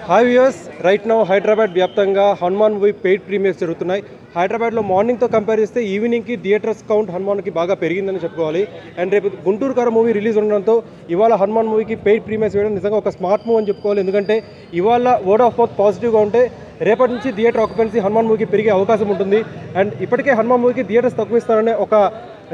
Hi viewers, right now Hyderabad వ్యాప్తంగా Hanuman movie paid premieres జరుగుతున్నాయి. హైదరాబాద్లో మార్నింగ్తో కంపేర్ చేస్తే ఈవినింగ్కి థియేటర్స్ కౌంట్ హనుమాన్కి బాగా పెరిగిందని చెప్పుకోవాలి. అండ్ రేపు గుంటూరు కార మూవీ రిలీజ్ ఉండడంతో ఇవాళ హనుమాన్ మూవీకి పెయిడ్ ప్రీమియర్స్ వేయడం నిజంగా ఒక స్మార్ట్ మూవ్ అని చెప్పుకోవాలి. ఎందుకంటే ఇవాళ వర్డ్ ఆఫ్ మౌత్ పాజిటివ్గా ఉంటే రేపటి నుంచి థియేటర్ ఆక్యుపెన్సీ హనుమాన్ మూవీకి పెరిగే అవకాశం ఉంటుంది. అండ్ ఇప్పటికే హనుమాన్ మూవీకి థియేటర్స్ తక్కువ ఇస్తారనే ఒక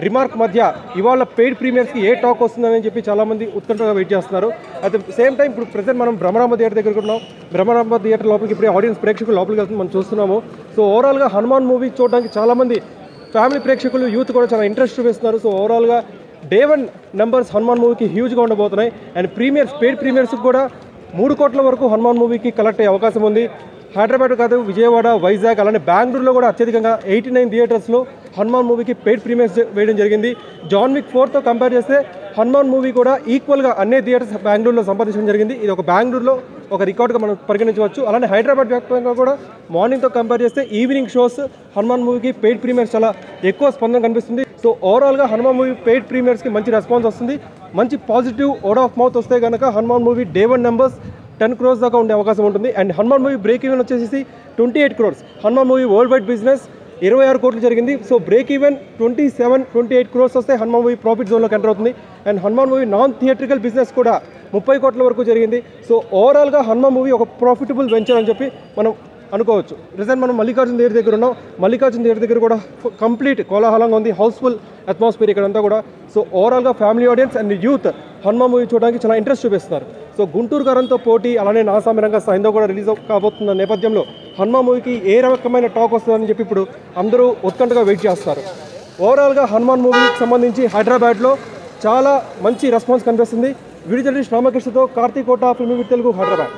రిమార్క్ మధ్య ఇవాళ పెయిడ్ ప్రీమియర్స్కి ఏ టాక్ వస్తుందని చెప్పి చాలామంది ఉత్కంఠగా వెయిట్ చేస్తున్నారు. అట్ ద సేమ్ టైం ఇప్పుడు ప్రెసెంట్ మనం బ్రహ్మరాంబ థియేటర్ దగ్గర ఉన్నాం. బ్రహ్మరాంబ థియేటర్ లోపలికి ఇప్పుడు ఆడియన్స్ ప్రేక్షకులు లోపలికి వెళ్తుంది మనం చూస్తున్నాము. సో ఓవరాల్గా హనుమాన్ మూవీ చూడడానికి చాలామంది ఫ్యామిలీ ప్రేక్షకులు యూత్ కూడా చాలా ఇంట్రెస్ట్ చూపిస్తున్నారు. సో ఓవరాల్గా డే 1 నెంబర్స్ హనుమాన్ మూవీకి హ్యూజ్గా ఉండబోతున్నాయి. అండ్ ప్రీమియర్స్ పెయిడ్ ప్రీమియర్స్కి కూడా 3 కోట్ల వరకు హనుమాన్ మూవీకి కలెక్ట్ అయ్యే అవకాశం ఉంది. హైదరాబాద్ కాదు, విజయవాడ, వైజాగ్ అలానే బెంగళూరులో కూడా అత్యధికంగా 89 థియేటర్స్లో హనుమాన్ మూవీకి పెయిడ్ ప్రీమియర్స్ వేయడం జరిగింది. జాన్ విక్ 4తో కంపేర్ చేస్తే హనుమాన్ మూవీ కూడా ఈక్వల్గా అన్ని థియేటర్స్ బెంగళూరులో సంపాదించడం జరిగింది. ఇది ఒక బెంగళూరులో ఒక రికార్డ్గా మనం పరిగణించవచ్చు. అలానే హైదరాబాద్ వ్యాప్తంగా కూడా మార్నింగ్తో కంపేర్ చేస్తే ఈవినింగ్ షోస్ హనుమాన్ మూవీకి పెయిడ్ ప్రీమియర్స్ చాలా ఎక్కువ స్పందన కనిపిస్తుంది. సో ఓవరాల్గా హనుమాన్ మూవీ పెయిడ్ ప్రీమియర్స్కి మంచి రెస్పాన్స్ వస్తుంది. మంచి పాజిటివ్ వర్డ్ ఆఫ్ మౌత్ వస్తే కనుక Hanuman movie day 1 numbers 10 crores దాకా ఉండే అవకాశం ఉంటుంది. And Hanuman movie break even వచ్చేసి 28 crores. Hanuman movie world wide business 26 కోట్లు జరిగింది. సో బ్రేక్ ఈవెన్ 28 crores వస్తే హనుమాన్ మూవీ ప్రాఫిట్ జోన్లోకి ఎంటర్ అవుతుంది. And Hanuman movie non theatrical business కూడా 30 కోట్ల వరకు జరిగింది. సో ఓవరాల్గా హనుమాన్ మూవీ ఒక ప్రాఫిటబుల్ వెంచర్ అని చెప్పి మనం అనుకోవచ్చు. రీసెంట్ మనం మల్లికార్జున థియేటర్ దగ్గర ఉన్నాం. మల్లికార్జున థియేటర్ దగ్గర కూడా కంప్లీట్ కోలాహలంగా ఉంది, హౌస్ఫుల్ అట్మాస్ఫియర్ ఇక్కడంతా కూడా. సో ఓవరాల్గా family audience and youth Hanuman movie చూడడానికి చాలా ఇంట్రెస్ట్ చూపిస్తున్నారు. సో గుంటూరు కారంతో పోటీ అలానే నాసామిరంగా సైందో కూడా రిలీజ్ కాబోతున్న నేపథ్యంలో హనుమాన్ మూవీకి ఏ రకమైన టాక్ వస్తుందని చెప్పి ఇప్పుడు అందరూ ఉత్కంఠగా వెయిట్ చేస్తారు. ఓవరాల్గా హనుమాన్ మూవీకి సంబంధించి హైదరాబాద్లో చాలా మంచి రెస్పాన్స్ కనిపిస్తుంది. వీడియో జర్నలిస్ట్ రామకృష్ణతో కార్తీక్ కోట, ఫిల్మీ విత్ తెలుగు, హైదరాబాద్.